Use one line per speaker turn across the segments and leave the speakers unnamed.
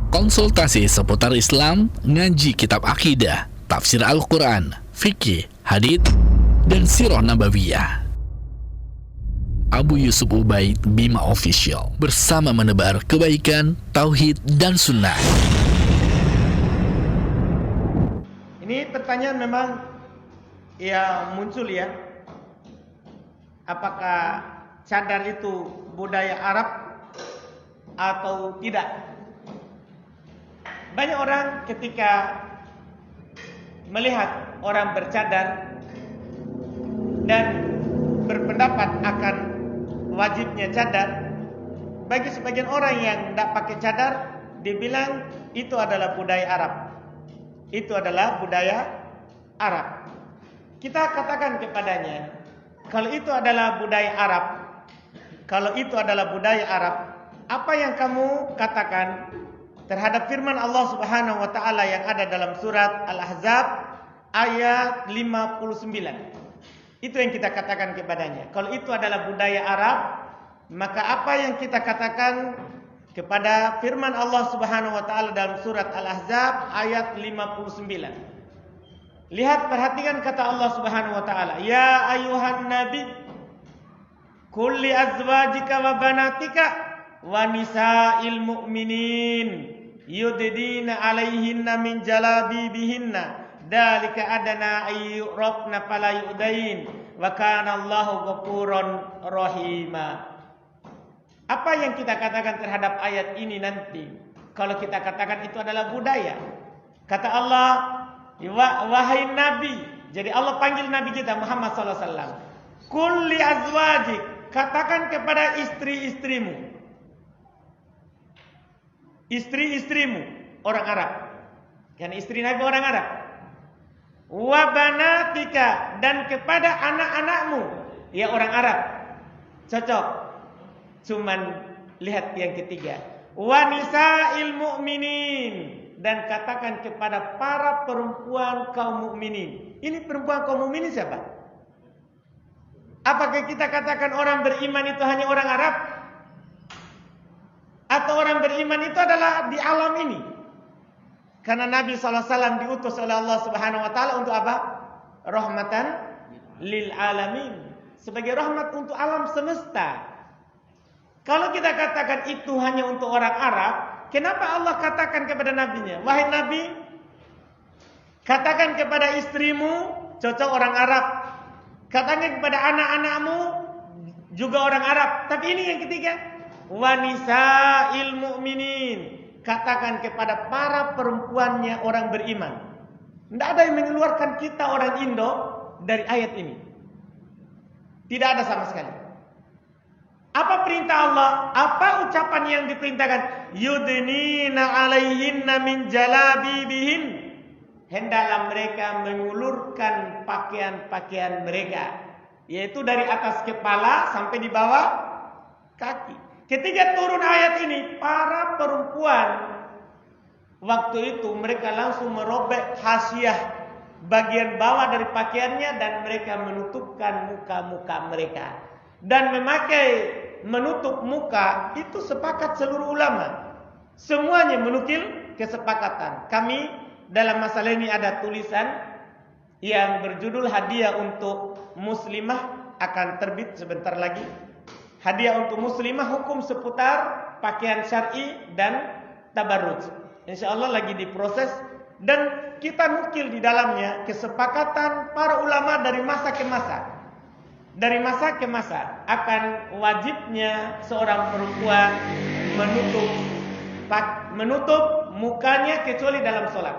Konsultasi seputar Islam, ngaji kitab akidah, tafsir Al-Quran, fikih, hadits, dan sirah nabawiyah. Abu Yusuf Ubaid Bima Official bersama menebar kebaikan, tauhid, dan sunnah.
Ini pertanyaan memang ya muncul ya. Apakah cadar itu budaya Arab atau tidak? Banyak orang ketika melihat orang bercadar dan berpendapat akan wajibnya cadar, bagi sebagian orang yang tidak pakai cadar, dibilang itu adalah budaya Arab. Itu adalah budaya Arab. Kita katakan kepadanya, kalau itu adalah budaya Arab, apa yang kamu katakan terhadap firman Allah Subhanahu wa taala yang ada dalam surat Al-Ahzab ayat 59? Itu yang kita katakan kepadanya. Kalau itu adalah budaya Arab, maka apa yang kita katakan kepada firman Allah Subhanahu wa taala dalam surat Al-Ahzab ayat 59? Lihat, perhatikan kata Allah Subhanahu wa taala, "Ya ayuhan nabi, qul li azwajika wa banatika wa nisa'il mu'minin yudnina 'alaihinna min jalabibihinna dzalika adana ayyurafna fala yu'dain wa kana Allahu ghafurur rahima." Apa yang kita katakan terhadap ayat ini nanti? Kalau kita katakan itu adalah budaya, kata Allah, wahai Nabi. Jadi Allah panggil Nabi kita Muhammad sallallahu alaihi wasallam, "Qul li azwajik," katakan kepada istri-istrimu. Istri-istrimu orang Arab. Kan istri Nabi orang Arab. Wa banatika, dan kepada anak-anakmu, ya orang Arab. Cocok. Cuman lihat yang ketiga, wa nisa'il mu'minin, dan katakan kepada para perempuan kaum mukminin. Ini perempuan kaum mukminin siapa? Apakah kita katakan orang beriman itu hanya orang Arab? Atau orang beriman itu adalah di alam ini? Karena Nabi SAW diutus oleh Allah Subhanahu wa taala untuk apa? Rahmatan lil alamin, sebagai rahmat untuk alam semesta. Kalau kita katakan itu hanya untuk orang Arab, kenapa Allah katakan kepada nabinya, wahai Nabi, katakan kepada istrimu, cocok orang Arab. Katakan kepada anak-anakmu, juga orang Arab. Tapi ini yang ketiga, wa nisa'il mu'minin, katakan kepada para perempuannya orang beriman. Tidak ada yang mengeluarkan kita orang Indo dari ayat ini. Tidak ada sama sekali. Apa perintah Allah? Apa ucapan yang diperintahkan? Yudnina 'alaihinna min jalabibihin. Hendaklah mereka mengulurkan pakaian-pakaian mereka, yaitu dari atas kepala sampai di bawah kaki. Ketika turun ayat ini, para perempuan waktu itu mereka langsung merobek hasyiah bagian bawah dari pakaiannya, dan mereka menutupkan muka-muka mereka. Dan memakai menutup muka itu sepakat seluruh ulama. Semuanya menukil kesepakatan. Kami dalam masalah ini ada tulisan yang berjudul Hadiah untuk Muslimah, akan terbit sebentar lagi. Hadiah untuk Muslimah, hukum seputar pakaian syar'i dan tabarruj. Insyaallah lagi diproses, dan kita nukil di dalamnya kesepakatan para ulama dari masa ke masa. Dari masa ke masa akan wajibnya seorang perempuan menutup mukanya kecuali dalam sholat.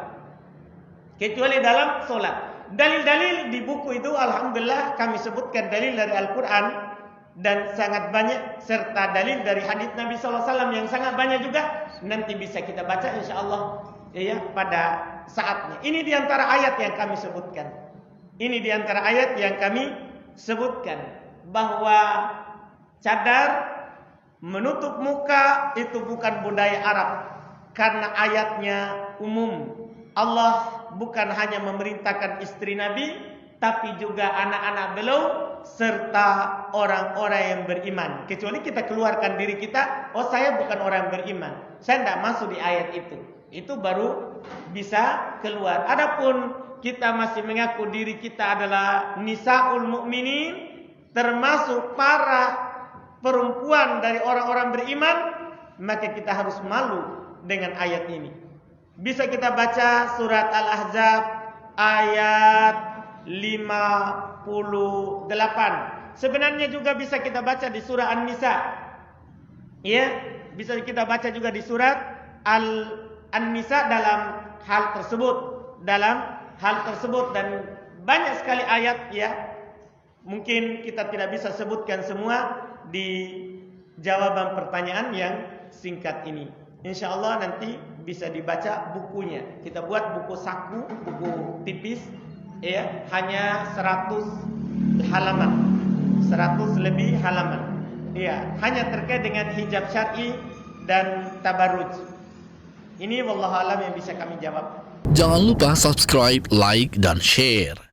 Dalil-dalil di buku itu alhamdulillah kami sebutkan dalil dari Al-Quran dan sangat banyak, serta dalil dari hadits Nabi SAW yang sangat banyak juga. Nanti bisa kita baca insyaallah ya pada saatnya. Ini diantara ayat yang kami sebutkan. Bahwa cadar menutup muka itu bukan budaya Arab, karena ayatnya umum. Allah bukan hanya memerintahkan istri Nabi, tapi juga anak-anak beliau serta orang-orang yang beriman. Kecuali kita keluarkan diri kita, oh saya bukan orang beriman, saya tidak masuk di ayat itu baru bisa keluar. Adapun kita masih mengaku diri kita adalah nisaul mukminin, termasuk para perempuan dari orang-orang beriman, maka kita harus malu dengan ayat ini. Bisa kita baca surat Al-Ahzab ayat 58. Sebenarnya juga bisa kita baca di surah An-Nisa. Ya, bisa kita baca juga di surat An-Nisa dalam hal tersebut dan banyak sekali ayat ya. Mungkin kita tidak bisa sebutkan semua di jawaban pertanyaan yang singkat ini. Insya Allah nanti bisa dibaca bukunya. Kita buat buku saku, buku tipis, ya, hanya 100 halaman, 100 lebih halaman. Ya, hanya terkait dengan hijab syar'i dan tabarruj. Ini wallahu alam yang bisa kami jawab.
Jangan lupa subscribe, like, dan share.